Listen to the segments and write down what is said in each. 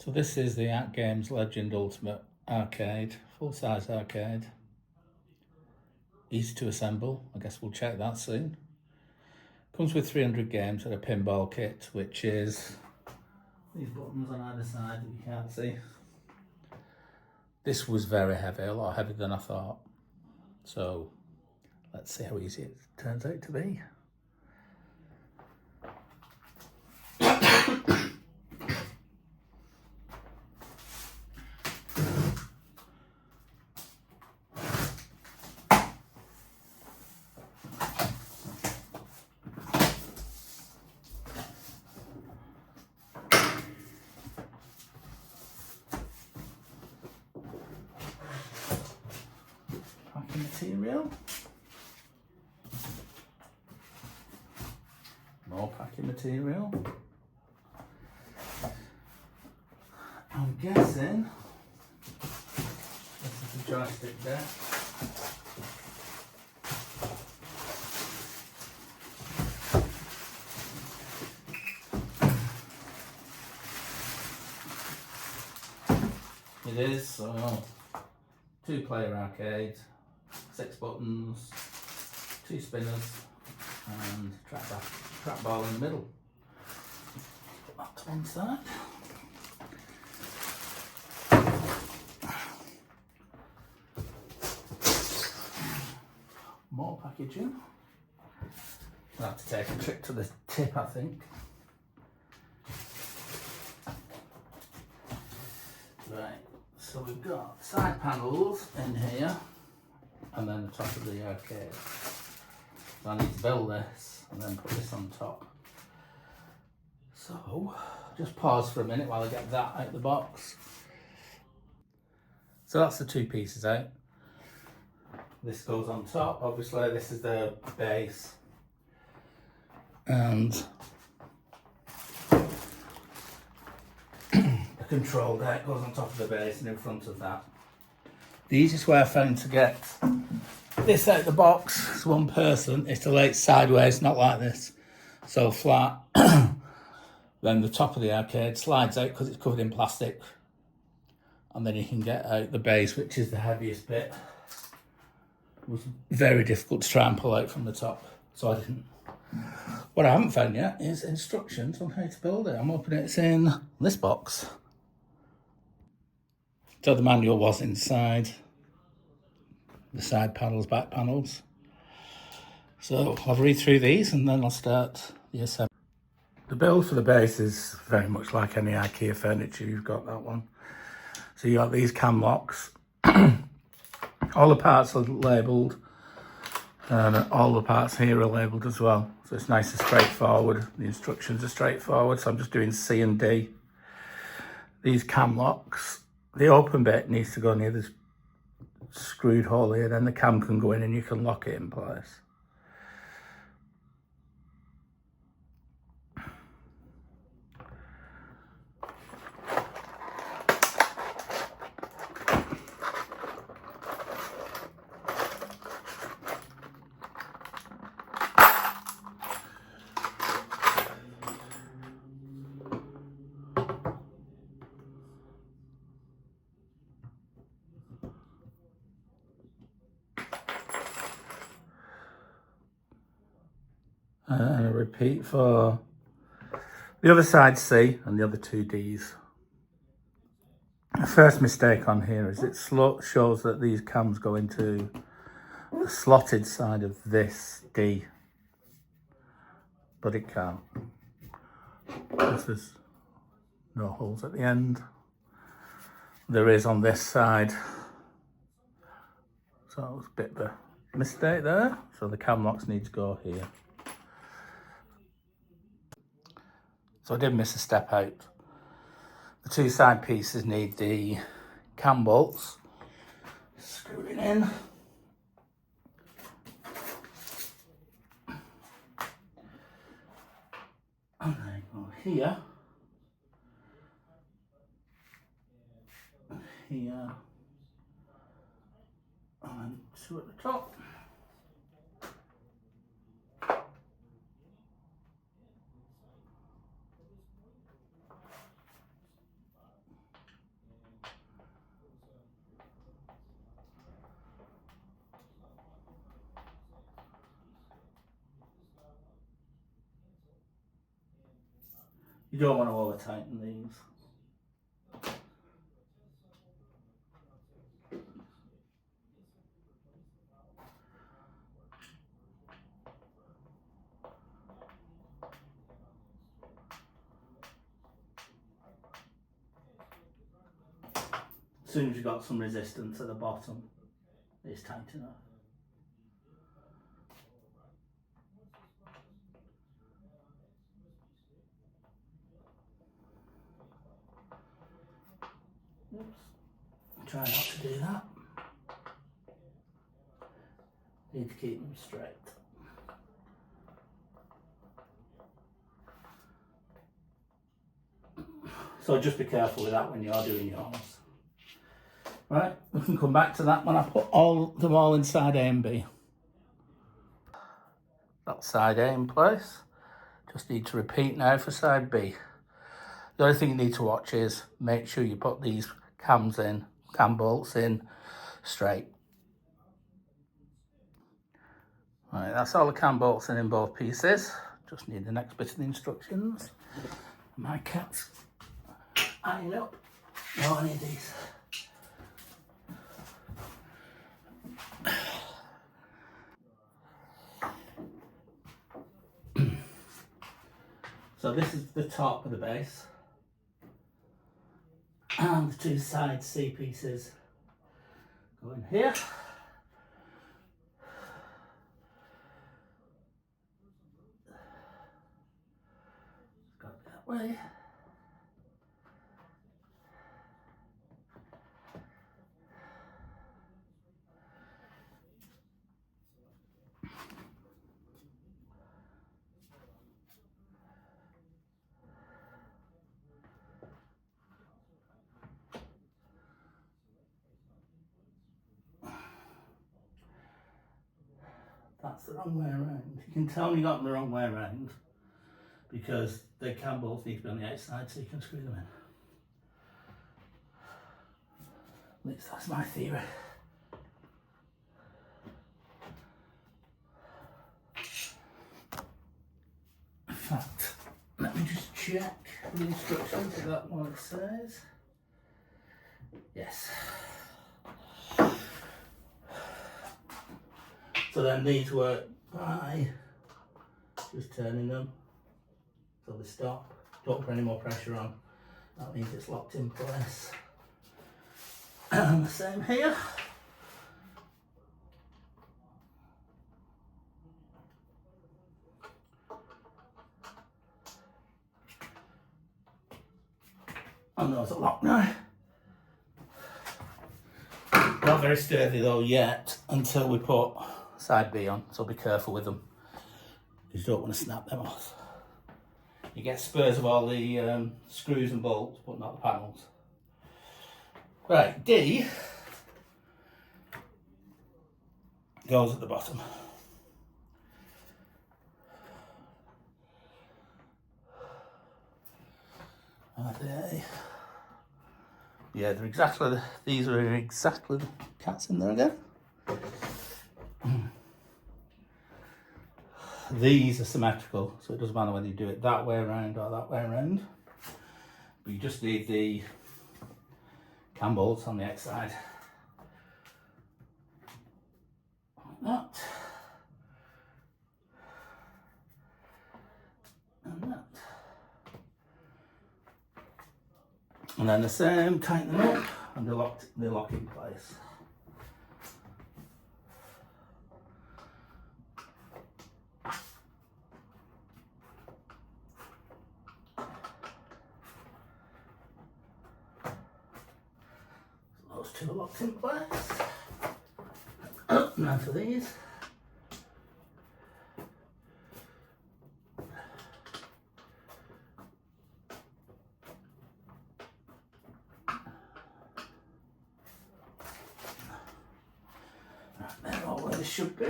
So this is the Atgames Legends Ultimate Arcade, full-size arcade. Easy to assemble, I guess we'll check that soon. Comes with 300 games and a pinball kit, which is these buttons on either side that you can't see. This was very heavy, a lot heavier than I thought. So let's see how easy it turns out to be. Packing material. More packing material. I'm guessing this is the joystick there. It is, so 2-player arcade, 6 buttons, 2 spinners and trackball in the middle. Put that to one side. More packaging. I'll have to take a trip to the tip, I think. Right, so we've got side panels in here and then the top of the arcade. So I need to build this and then put this on top. So just pause for a minute while I get that out of the box. So that's the 2 pieces out. This goes on top, obviously this is the base. And the control deck goes on top of the base and in front of that. The easiest way I found to get this out of the box as one person is to lay it sideways, not like this, so flat. Then the top of the arcade slides out because it's covered in plastic, and then you can get out the base, which is the heaviest bit. It was very difficult to try and pull out from the top, so I didn't. What I haven't found yet is instructions on how to build it. I'm hoping it's in this box. So the manual was inside the side panels, back panels. So I'll read through these and then I'll start the assembly. The build for the base is very much like any IKEA furniture. You've got that one. So you got these cam locks. All the parts are labelled, and all the parts here are labelled as well. So it's nice and straightforward. The instructions are straightforward. So I'm just doing C and D. These cam locks, the open bit needs to go near this screwed hole here, then the cam can go in and you can lock it in place. And a repeat for the other side C and the other 2 Ds. The first mistake on here is it shows that these cams go into the slotted side of this D, but it can't, because there's no holes at the end. There is on this side, so it was a bit of a mistake there. So the cam locks need to go here. So I did miss a step out. The 2 side pieces need the cam bolts screwed in. And they go here, here, and 2 at the top. You don't want to over tighten these. As soon as you've got some resistance at the bottom, it's tight enough. Oops. Try not to do that. Need to keep them straight. So just be careful with that when you're doing yours. Right, we can come back to that when I put them all inside A and B. That's side A in place. Just need to repeat now for side B. The only thing you need to watch is make sure you put these cam bolts in straight. Right, that's all the cam bolts in both pieces. Just need the next bit of the instructions. My cat's eyeing up. No, I need these. So this is the top of the base. And the two side C pieces go in here. Got it that way. That's the wrong way around. You can tell you got them the wrong way around because the cam bolts need to be on the outside so you can screw them in. At least that's my theory. In fact, let me just check the instructions of that what it says. Yes. So then these work by just turning them so they stop. Don't put any more pressure on. That means it's locked in place. And the same here. And those are locked now. Not very sturdy though yet until we put side B on, so be careful with them. You don't want to snap them off. You get spurs of all the screws and bolts, but not the panels. Right, D goes at the bottom. Are they? Yeah, they're exactly, these are exactly the cats in there again. These are symmetrical, so it doesn't matter whether you do it that way around or that way around. But you just need the cam bolts on the outside. Like that. And that. And then the same, tighten them up and they lock in place. Those two are locked in place. Now for these. They're all where they should be.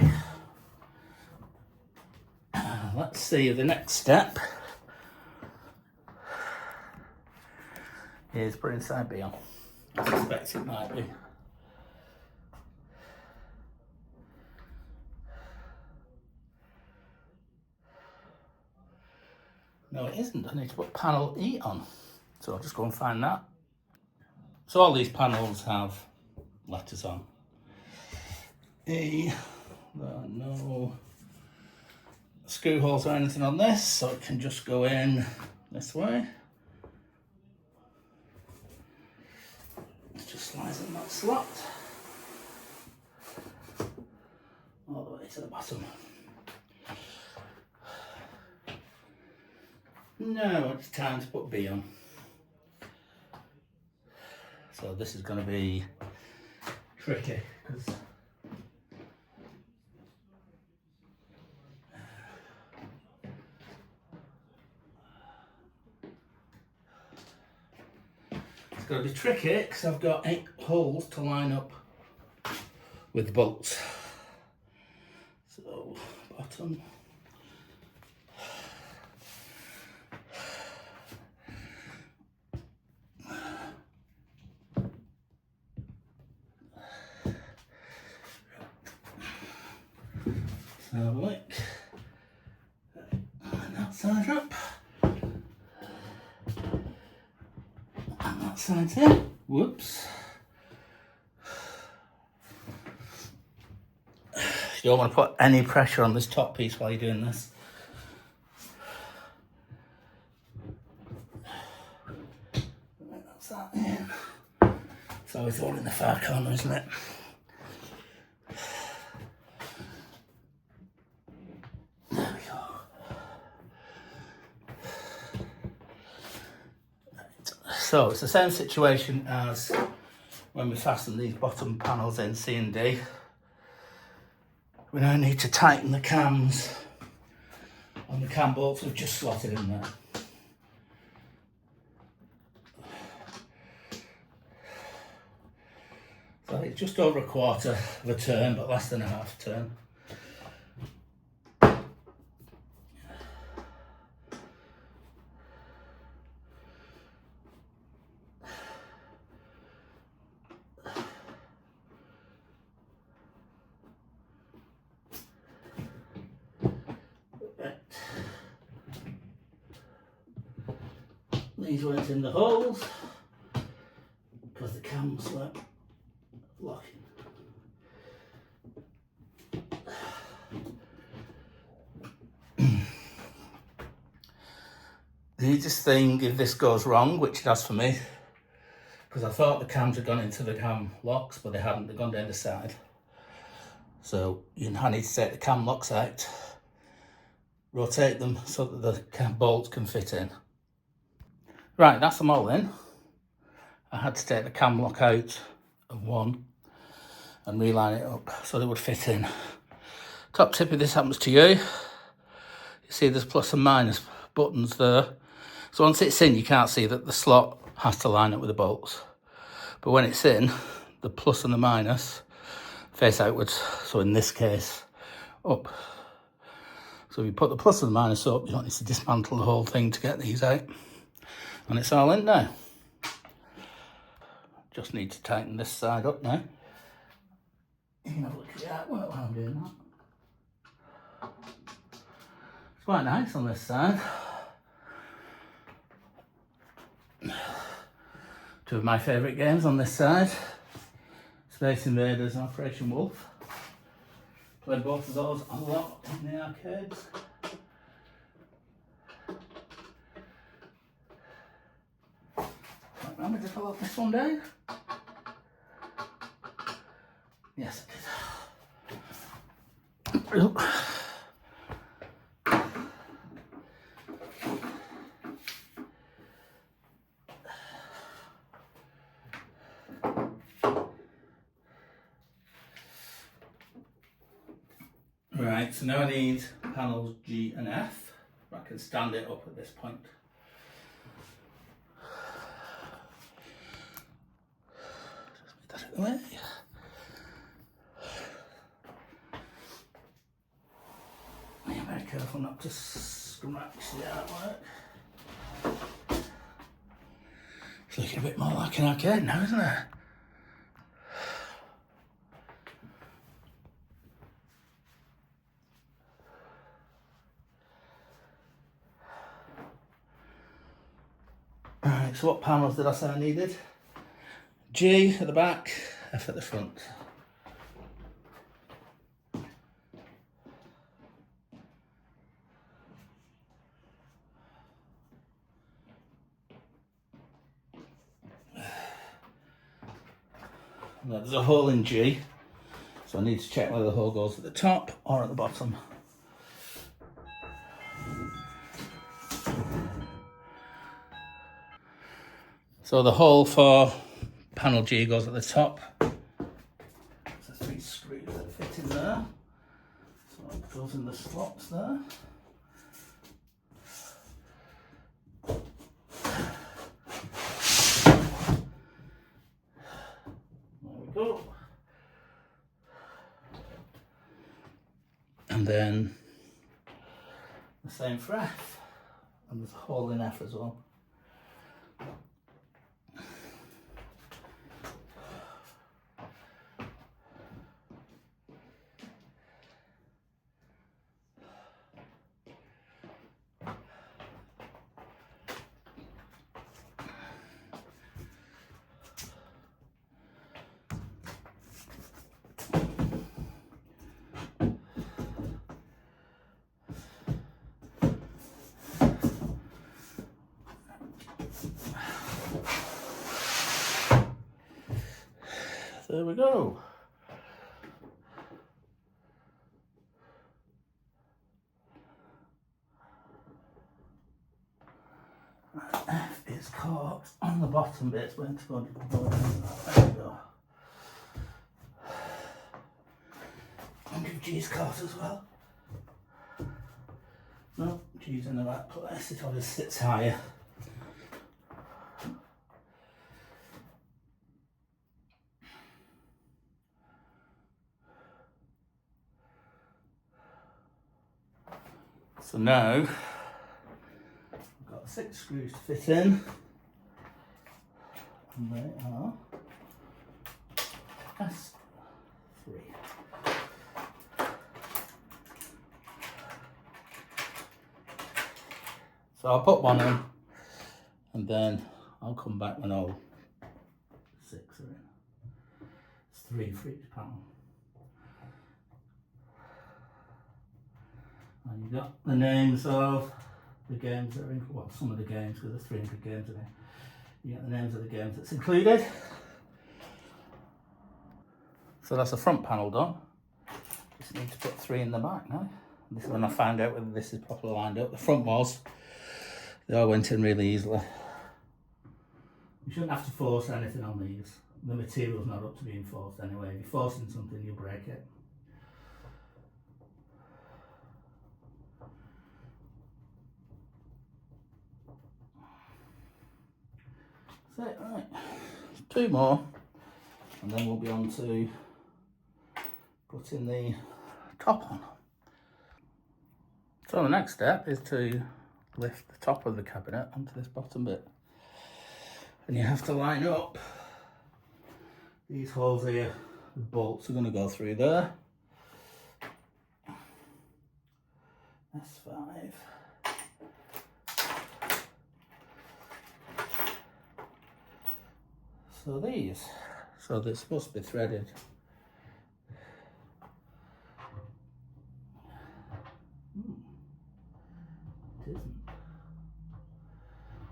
Let's see the next step is putting side B on. I suspect it might be. No, it isn't. I need to put panel E on. So I'll just go and find that. So all these panels have letters on. E, there are no screw holes or anything on this, so it can just go in this way. It just slides in that slot. All the way to the bottom. Now it's time to put B on. So this is going to be tricky because it's going to be tricky because I've got 8 holes to line up with the bolts. So bottom. So look, and that side up, and that side's in. Whoops. You don't want to put any pressure on this top piece while you're doing this. That's that in. It's always all in the far corner, isn't it? So it's the same situation as when we fasten these bottom panels in C and D. We now need to tighten the cams on the cam bolts we've just slotted in there. So it's just over a quarter of a turn, but less than a half turn. These went in the holes because the cams weren't locking. The easiest thing if this goes wrong, which it has for me, because I thought the cams had gone into the cam locks, but they hadn't, they've gone down the side. So I need to take the cam locks out, rotate them so that the cam bolts can fit in. Right, that's them all in. I had to take the cam lock out of one and reline it up so they would fit in. Top tip if this happens to you, you see there's plus and minus buttons there. So once it's in, you can't see that the slot has to line up with the bolts. But when it's in, the plus and the minus face outwards. So in this case, up. So if you put the plus and the minus up, you don't need to dismantle the whole thing to get these out. And it's all in now. Just need to tighten this side up now. You can have a look at the artwork while I'm doing that. It's quite nice on this side. Two of my favourite games on this side. Space Invaders and Operation Wolf. Played both of those a lot in the arcades. Remember to fill up this one down? Yes, it did. Right, so now I need panels G and F. I can stand it up at this point. Just move that out of the way. Be very careful not to scratch the artwork. It's looking a bit more like an arcade now, isn't it? Alright, so what panels did I say I needed? G at the back, F at the front. Now, there's a hole in G, so I need to check whether the hole goes at the top or at the bottom. So the hole for panel G goes at the top. There's 3 screws that fit in there. So it goes in the slots there. There we go. And then the same for F. And there's a hole in F as well. There we go. F is caught on the bottom bit. It's going to go down that. There we go. I wonder if G's caught as well. No, G's in the right place. It always sits higher. So now, I've got 6 screws to fit in, and they are S3. So I'll put one in, and then I'll come back when all 6 are in. It's 3 for each panel. And you've got the names of the games that are in, well, some of the games, because there's 300 games in it. You get the names of the games that's included. So that's the front panel done. Just need to put 3 in the back now. This is when I found out whether this is properly lined up. The front was. They all went in really easily. You shouldn't have to force anything on these. The material's not up to being forced anyway. If you're forcing something, you'll break it. That's it, right. 2 more, and then we'll be on to putting the top on. So the next step is to lift the top of the cabinet onto this bottom bit. And you have to line up these holes here. The bolts are going to go through there. S5. So these, so they're supposed to be threaded. It isn't.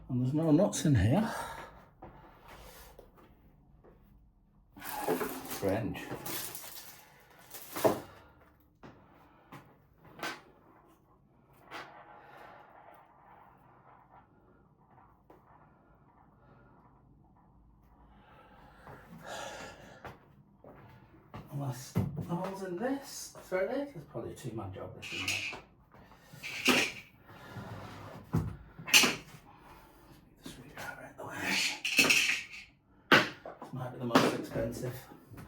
And there's no nuts in here. Strange. Unless the holes in this threaded, there's probably a 2-man job this in there. The screwdriver out the way. This might be the most expensive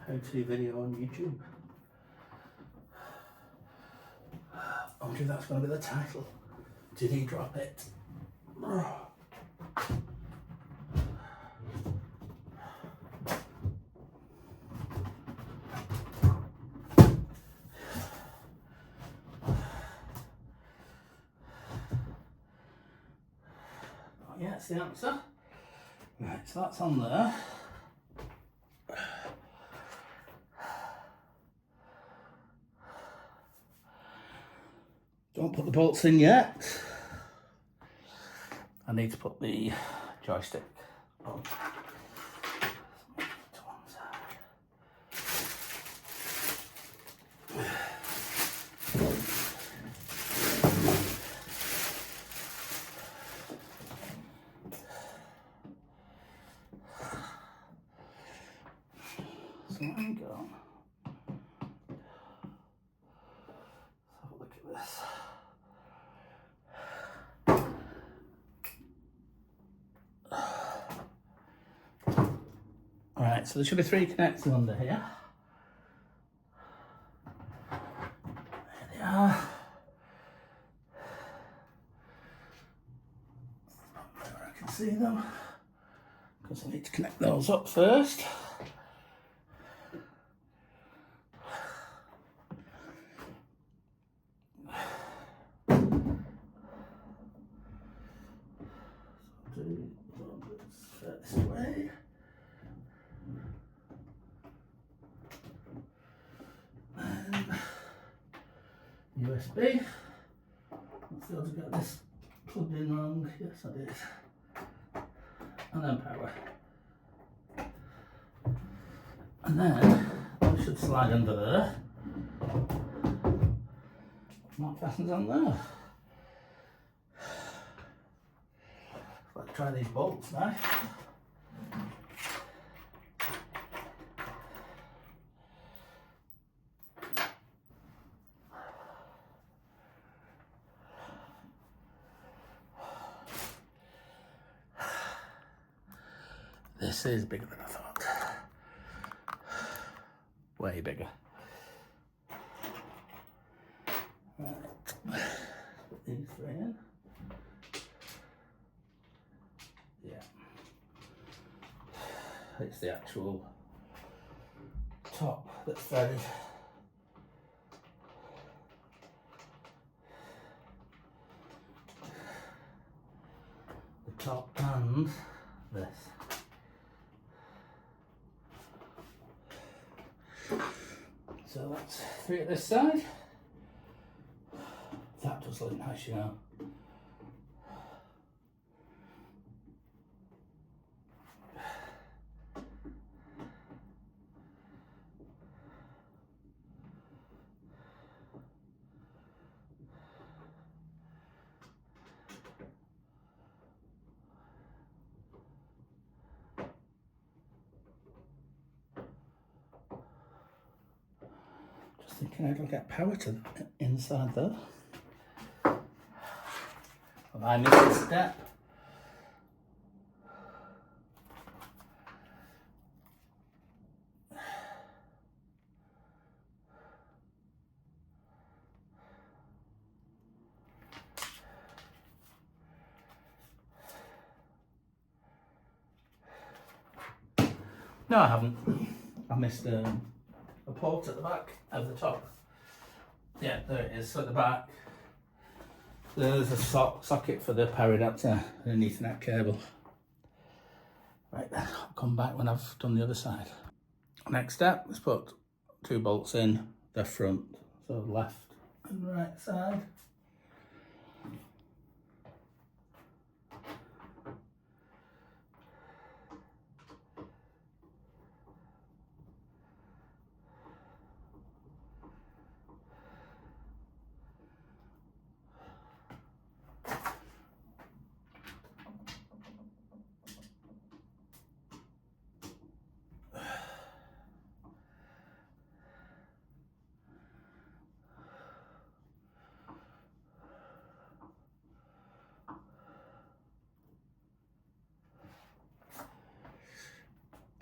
how-to video on YouTube. I wonder if that's going to be the title. Did he drop it? Yeah, that's the answer. Right, so that's on there. Don't put the bolts in yet. I need to put the joystick on. So hang on. Let's have a look at this. Alright, so there should be 3 connectors under here. There they are. Where I can see them, because I need to connect those up first. This way. And USB. Let's see, I've got this plugged in wrong. Yes, I did. And then power. And then I should slide under there. And that fastens on there. Let's try these bolts now. This is bigger than I thought. Way bigger. Right, put these 3 in. Yeah. It's the actual top that's threaded. The top and this. So that's 3 at this side. That does look nice, you know. Thinking I'd get power to the inside there. Have I missed a step? No, I haven't. I missed a port at the back of the top. Yeah, there it is. So at the back, there's a socket for the power adapter and an Ethernet cable. Right then, I'll come back when I've done the other side. Next step, let's put 2 bolts in the front, so left and right side.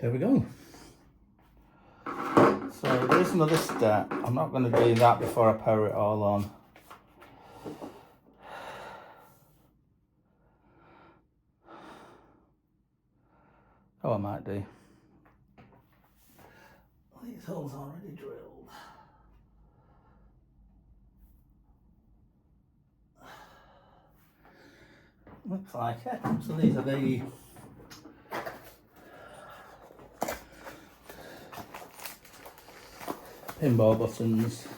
There we go. So there's another step. I'm not going to do that before I power it all on. Oh, I might do. These holes are already drilled. Looks like it. So these are the pinball buttons.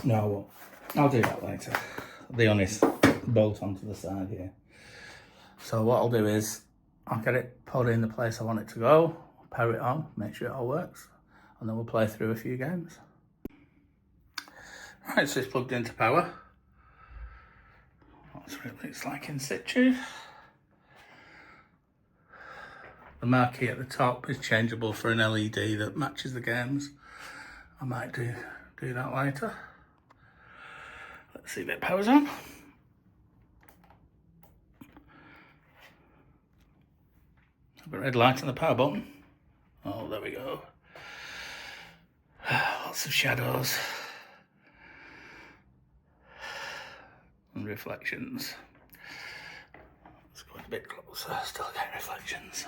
No, I'll do that later. The honest bolt onto the side here. So what I'll do is I'll get it put in the place I want it to go, power it on, make sure it all works, and then we'll play through a few games. Right, so it's plugged into power. That's what it looks like in situ. The marquee at the top is changeable for an LED that matches the games. I might do that later. Let's see if it powers on. I've got a red light on the power button. Oh, there we go. Lots of shadows and reflections. Let's go a bit closer, still get reflections.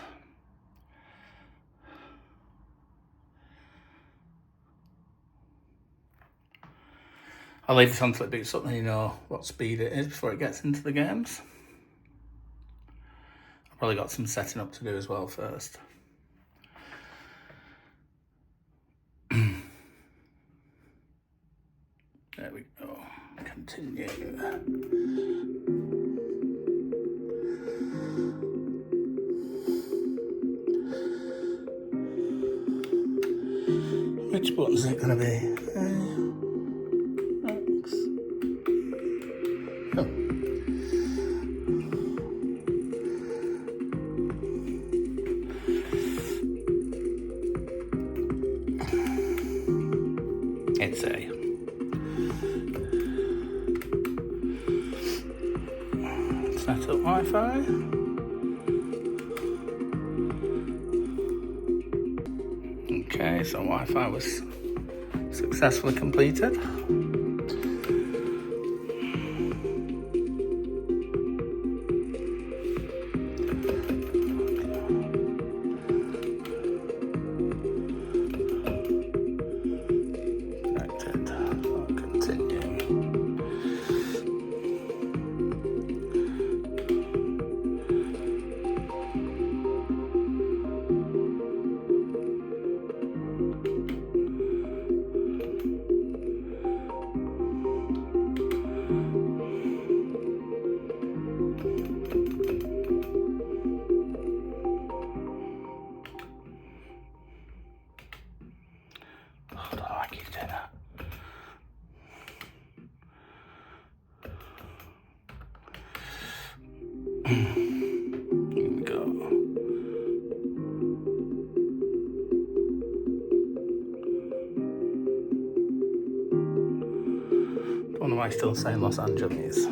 I'll leave this on until it boots up and you know what speed it is before it gets into the games. I've probably got some setting up to do as well first. There we go. Continue. Which button's it going to be? X. Oh. It's A. Set up Wi-Fi. Okay, so Wi-Fi was successfully completed. Connected. I'll continue. Oh, I keep doing that. Here we go. Don't know why it's still saying Los Angeles.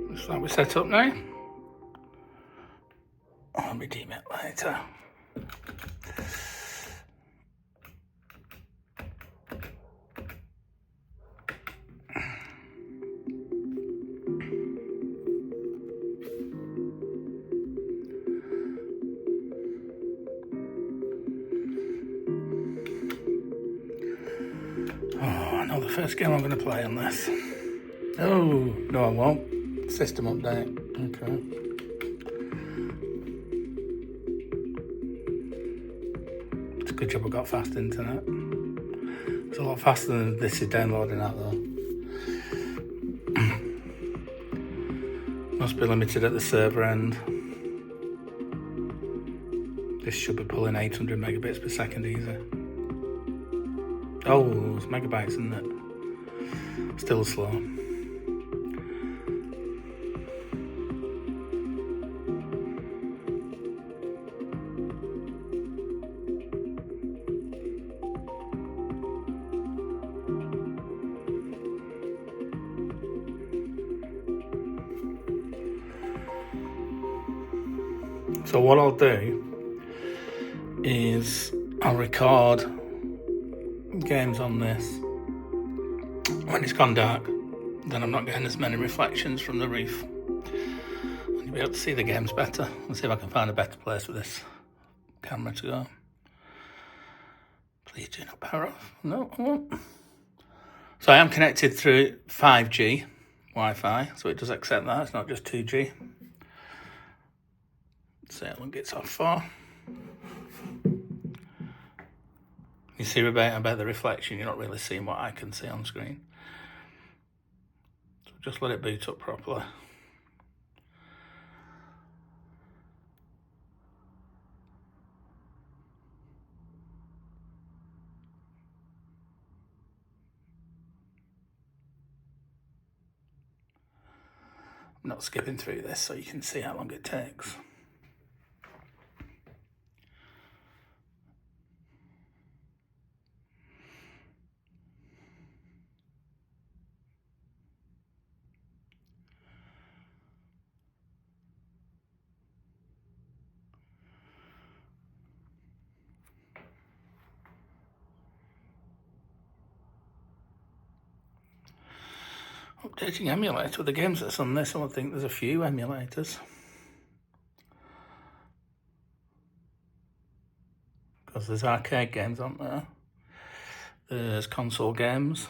Looks like we're set up now. I'll redeem it later. Oh, I know the first game I'm going to play on this. Oh, no I won't. System update. Okay. It's a good job I got fast internet. It's a lot faster than this is downloading that though. Must be limited at the server end. This should be pulling 800 megabits per second easy. Oh, it's megabytes, isn't it? Still slow. So what I'll do is I'll record games on this when it's gone dark, then I'm not getting as many reflections from the reef. And you'll be able to see the games better. Let's see if I can find a better place for this camera to go. Please do not power off. No, I won't. So I am connected through 5G Wi-Fi, so it does accept that. It's not just 2G. Let's see how long it's off for. You see about the reflection, you're not really seeing what I can see on screen. So just let it boot up properly. I'm not skipping through this so you can see how long it takes. Updating emulator with the games that's on this, I would think there's a few emulators. Because there's arcade games, aren't there? There's console games.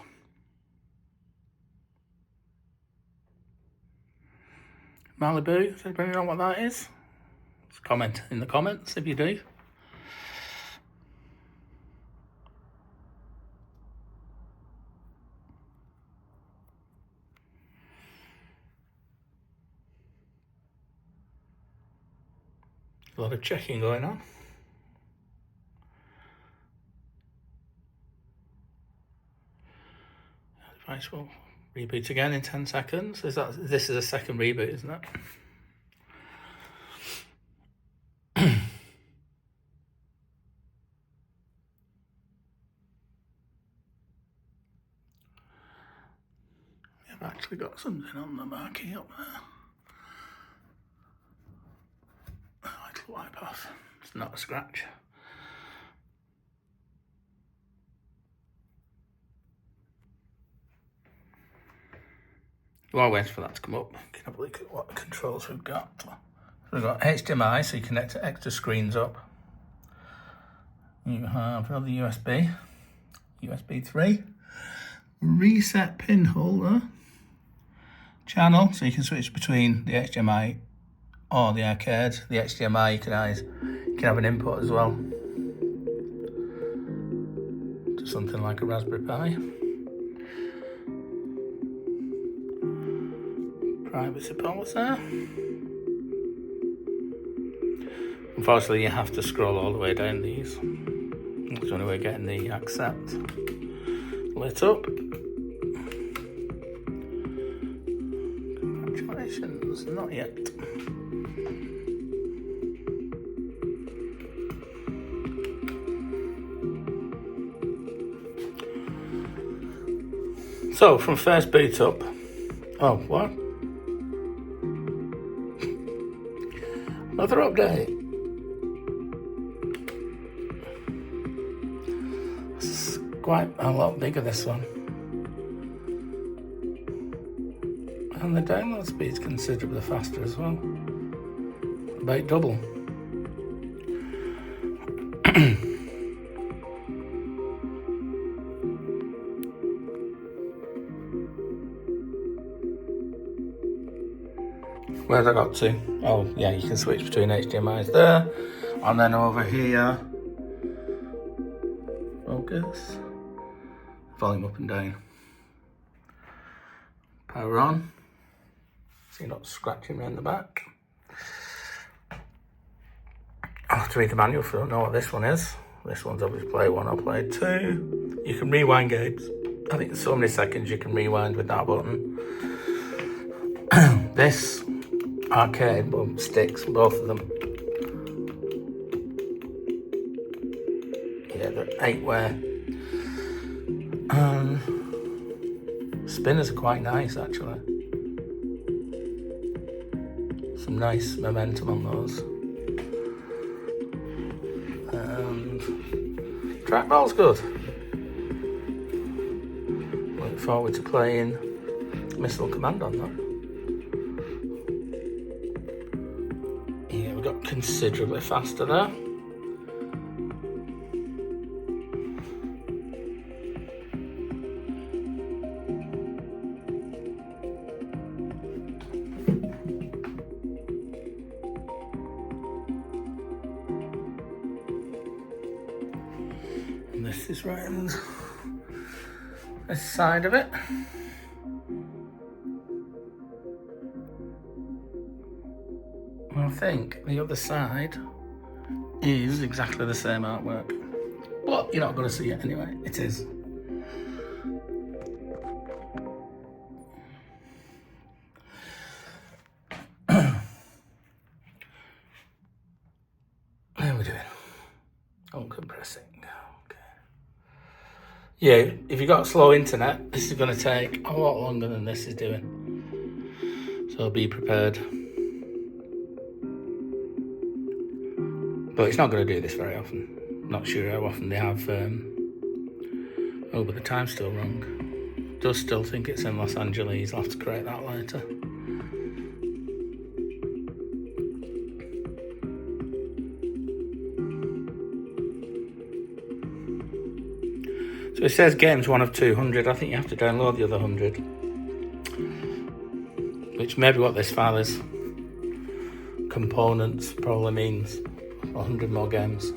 Malibu, does anybody know what that is? Just comment in the comments if you do. A lot of checking going on. The device will reboot again in 10 seconds. This is a second reboot, isn't it? I've actually got something on the marquee up there. It'll wipe off. It's not a scratch. While waiting for that to come up, you can have a look at what controls we've got. We've got HDMI, so you connect extra screens up. You have another USB 3, reset pin holder, channel, so you can switch between the HDMI or the arcade. The HDMI, you can have an input as well to something like a Raspberry Pi. Privacy policy. Unfortunately, you have to scroll all the way down these. That's the only way of getting the accept lit up. Congratulations, not yet. So, from first boot up, oh, what? Another update. It's quite a lot bigger, this one. And the download speed's considerably faster as well. About double. Where's I got to? Oh, yeah, you can switch between HDMIs there. And then over here, focus, volume up and down. Power on, so you're not scratching around the back. I'll have to read the manual if I don't know what this one is. This one's obviously play 1 or play 2. You can rewind games. I think there's so many seconds you can rewind with that button. This arcade sticks, both of them. Yeah, they're 8-way. Spinners are quite nice, actually. Some nice momentum on those. And trackball's good. Look forward to playing missile command on that. Yeah, we got considerably faster there. And this is right on this side of it. I think the other side is exactly the same artwork, but you're not going to see it anyway. It is. How are we doing? Uncompressing. Okay. Yeah, if you've got slow internet, this is going to take a lot longer than this is doing. So be prepared. But it's not going to do this very often. Not sure how often they have. Oh, but the time's still wrong. Does still think it's in Los Angeles. I'll have to correct that later. So it says games 1 of 200. I think you have to download the other 100. Which may be what this file is. Components probably means 100 more games.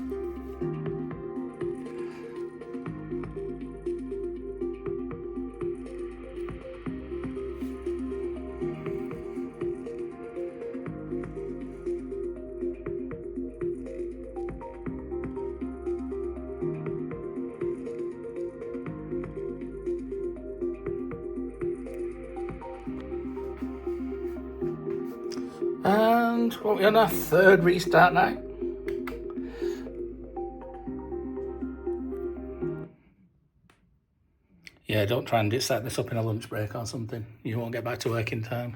And what, we're on our third restart now. Yeah, don't try and set this up in a lunch break or something. You won't get back to work in time.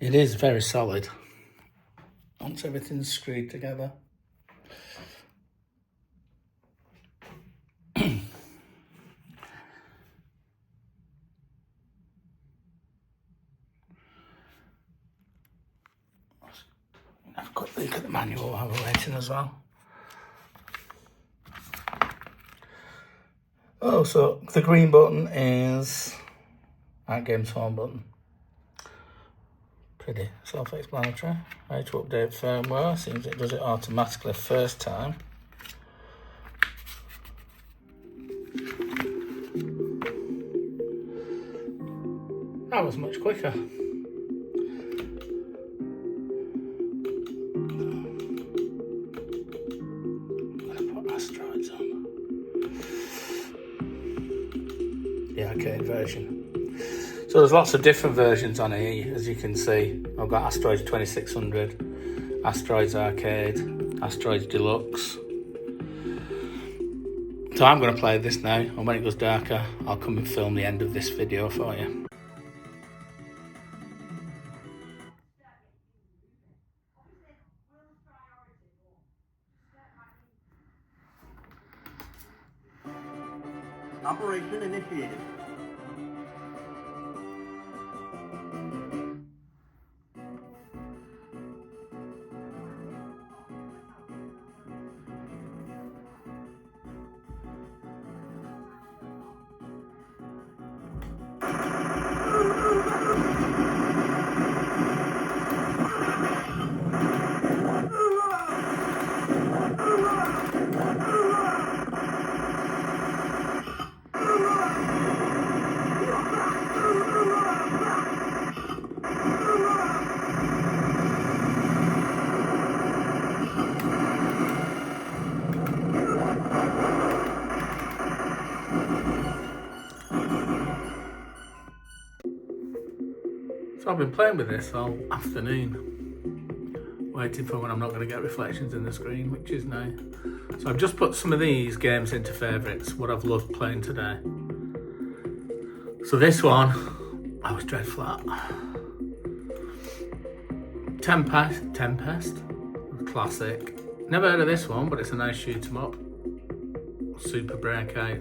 It is very solid once everything's screwed together. Have a quick look at the manual while we're waiting as well. Oh, so the green button is Atgames home button. Pretty self-explanatory. How to update firmware. Seems it does it automatically first time. That was much quicker. The arcade version. So there's lots of different versions on here, as you can see. I've got Asteroids 2600, Asteroids Arcade, Asteroids Deluxe. So I'm going to play this now, and when it goes darker, I'll come and film the end of this video for you. Operation initiated. So I've been playing with this all afternoon, waiting for when I'm not going to get reflections in the screen, which is now. So I've just put some of these games into favourites, what I've loved playing today. So this one, I was dead flat. Tempest, classic. Never heard of this one, but it's a nice shoot 'em up. Super Breakout,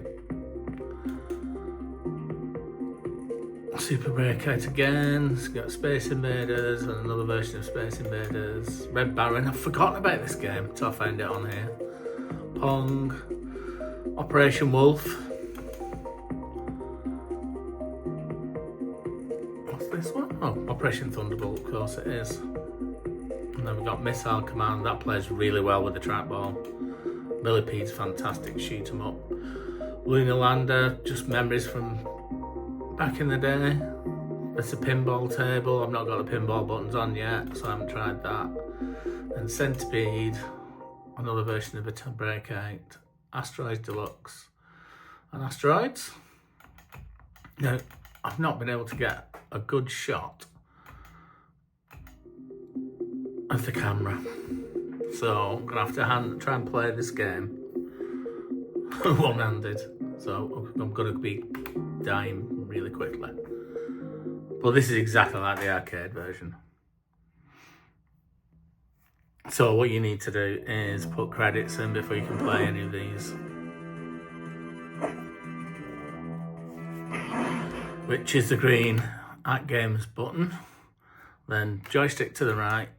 Super Breakout again. It's got Space Invaders and another version of Space Invaders. Red Baron. I've forgotten about this game until I found it on here. Pong. Operation Wolf. What's this one? Oh, Operation Thunderbolt, of course it is. And then we've got Missile Command. That plays really well with the trackball. Millipede's fantastic, shoot 'em up. Lunar Lander, just memories from back in the day. It's a pinball table. I've not got the pinball buttons on yet, so I haven't tried that. And Centipede, another version of a Breakout. Asteroids Deluxe and Asteroids. Now, I've not been able to get a good shot of the camera, so I'm gonna have to try and play this game one-handed. So I'm gonna be dying really quickly. But this is exactly like the arcade version. So what you need to do is put credits in before you can play any of these. Which is the green Atgames button. Then joystick to the right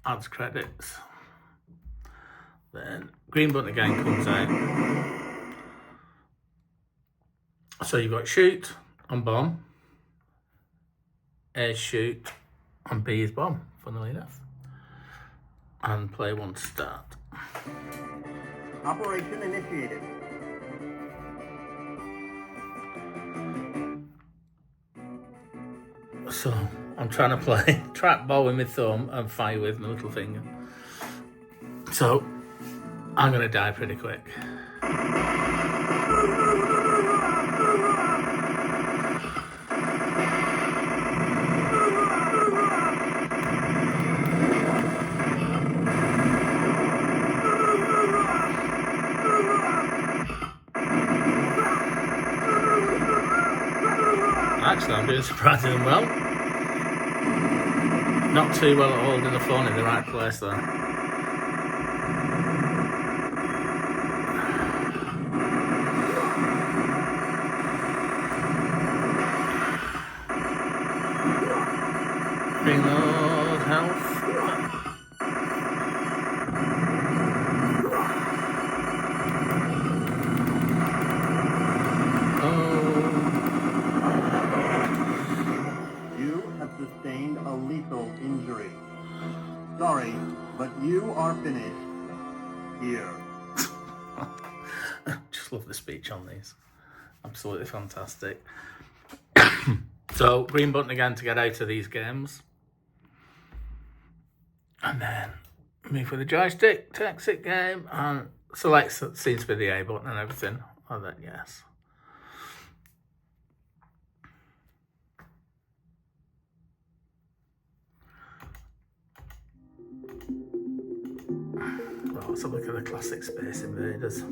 adds credits. Then green button again comes out. So you've got shoot and bomb. A is shoot and B is bomb, funnily enough. And play one to start. Operation initiated. So I'm trying to play trackball with my thumb and fire with my little finger. So I'm gonna die pretty quick. Actually, I'm doing surprisingly well. Not too well at holding the phone in the right place though. Reload health. Sustained a lethal injury. Sorry, but you are finished here. Just love the speech on these. Absolutely fantastic. So, green button again to get out of these games. And then move with the joystick to exit game and select, seems to be the A button and everything. And then yes. Let's have a look at the classic Space Invaders.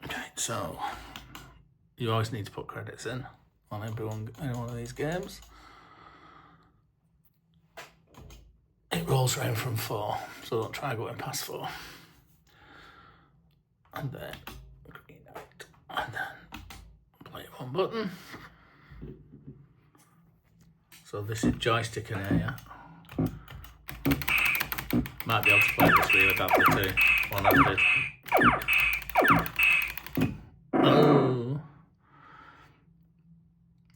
Okay, so you always need to put credits in on any one of these games. It rolls around from 4, so don't try going past 4. And then green out, and then play one button. So this is joystick in here. Might be able to play this really badly too, one-handed. Oh,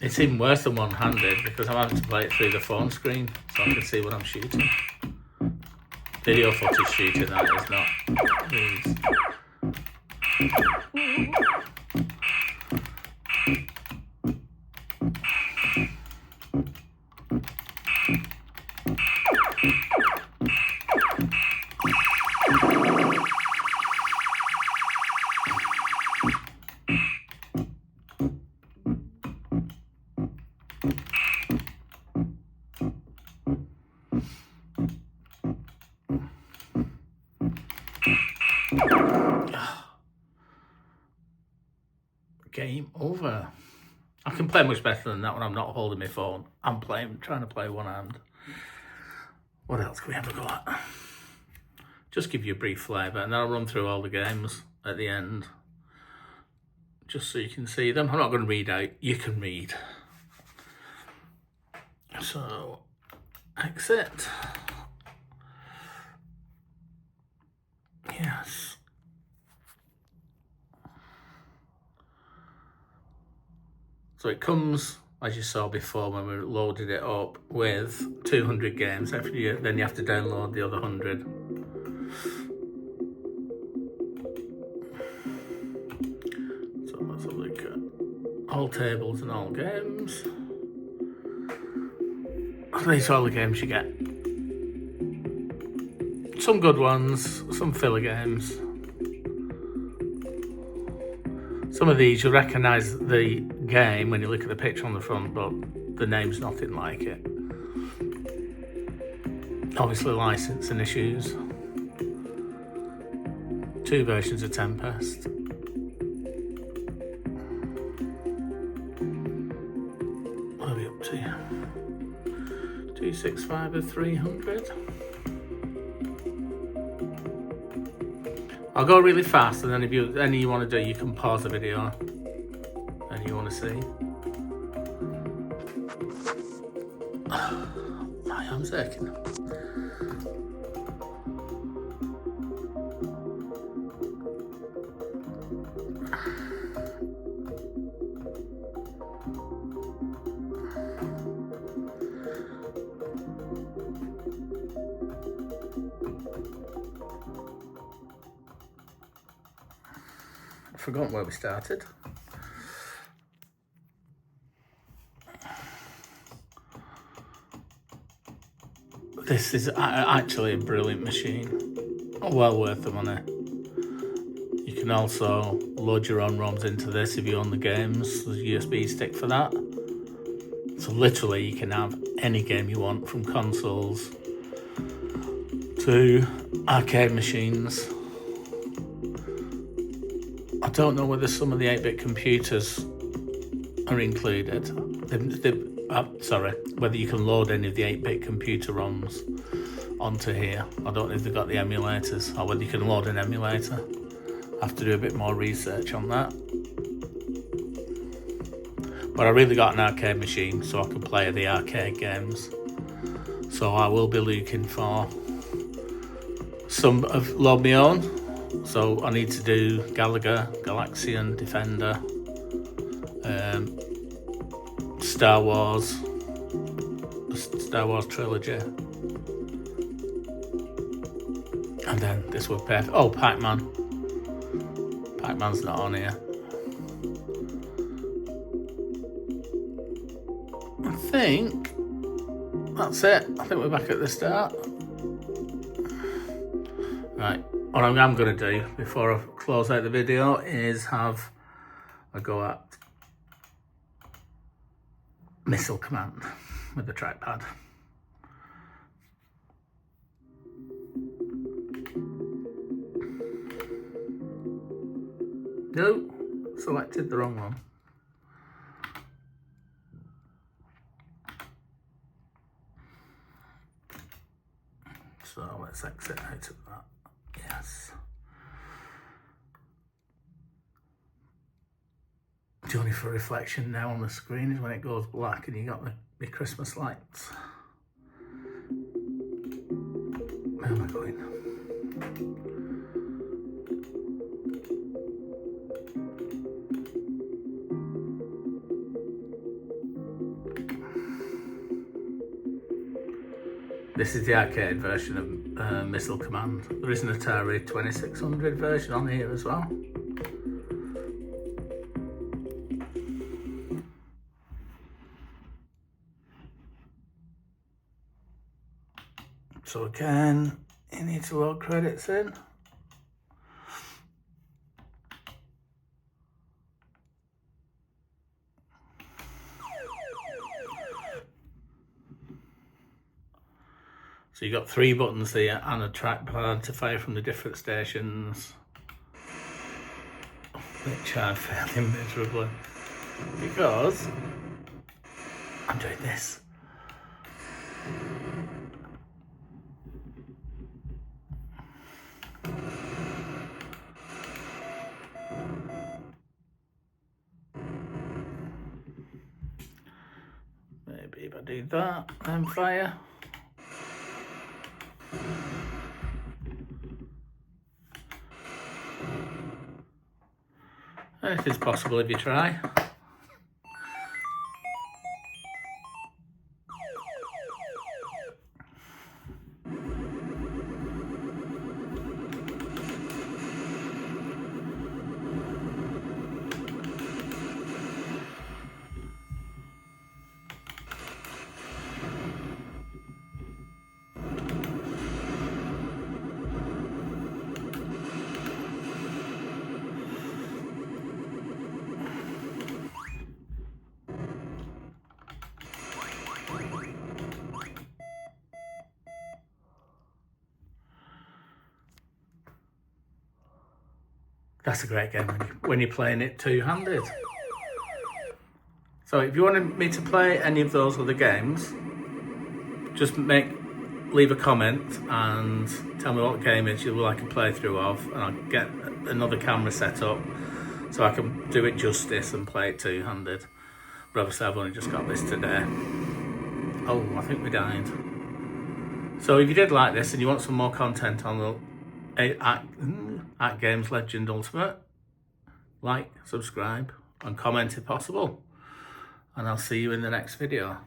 it's even worse than one-handed because I'm having to play it through the phone screen so I can see what I'm shooting. Video footage shooting, that is not these. Game over. I can play much better than that when I'm not holding my phone. I'm trying to play one hand. What else can we have a go at? Just give you a brief flavour, and then I'll run through all the games at the end, just so you can see them. I'm not going to read out, you can read. So, exit. Yes. So it comes, as you saw before when we loaded it up, with 200 games. Then you have to download the other 100. So let's have a look at all tables and all games. These are all the games you get. Some good ones, some filler games. Some of these you'll recognise the game when you look at the picture on the front, but the name's nothing like it. Obviously licensing issues. 2 versions of Tempest. What are we up to? 265 of 300. I'll go really fast, and then if any you want to do, you can pause the video and you want to see. My arm's aching. I've forgotten where we started. This is actually a brilliant machine. Well worth the money. You can also load your own ROMs into this if you own the games. There's a USB stick for that. So literally you can have any game you want, from consoles to arcade machines. I don't know whether some of the 8-bit computers are included. Whether you can load any of the 8-bit computer ROMs onto here. I don't know if they've got the emulators, or whether you can load an emulator. I have to do a bit more research on that. But I really got an arcade machine so I can play the arcade games. So I will be looking for some of load my own. So I need to do Galaga, Galaxian, Defender, Star Wars, the Star Wars trilogy, and then this would perfect. Oh, Pac-Man. Pac-Man's not on here. I think that's it. I think we're back at the start. Right. What I'm going to do before I close out the video is have a go at Missile Command with the trackpad. No, selected the wrong one. So let's exit out of that. Yes. The only for reflection now on the screen is when it goes black and you got the Christmas lights. Where am I going? This is the arcade version of Missile Command. There is an Atari 2600 version on here as well. So again, you need to load credits in. So you've got 3 buttons there and a trackpad to fire from the different stations, which I failed miserably. because I'm doing this. Maybe if I do that, then fire. Anything's possible if you try. That's a great game when you're playing it two-handed. So if you wanted me to play any of those other games, just leave a comment and tell me what game it is you'd like a playthrough of, and I'll get another camera set up so I can do it justice and play it two-handed. But obviously I've only just got this today. Oh, I think we died. So if you did like this and you want some more content on the Atgames Legend Ultimate, like, subscribe and comment if possible. And I'll see you in the next video.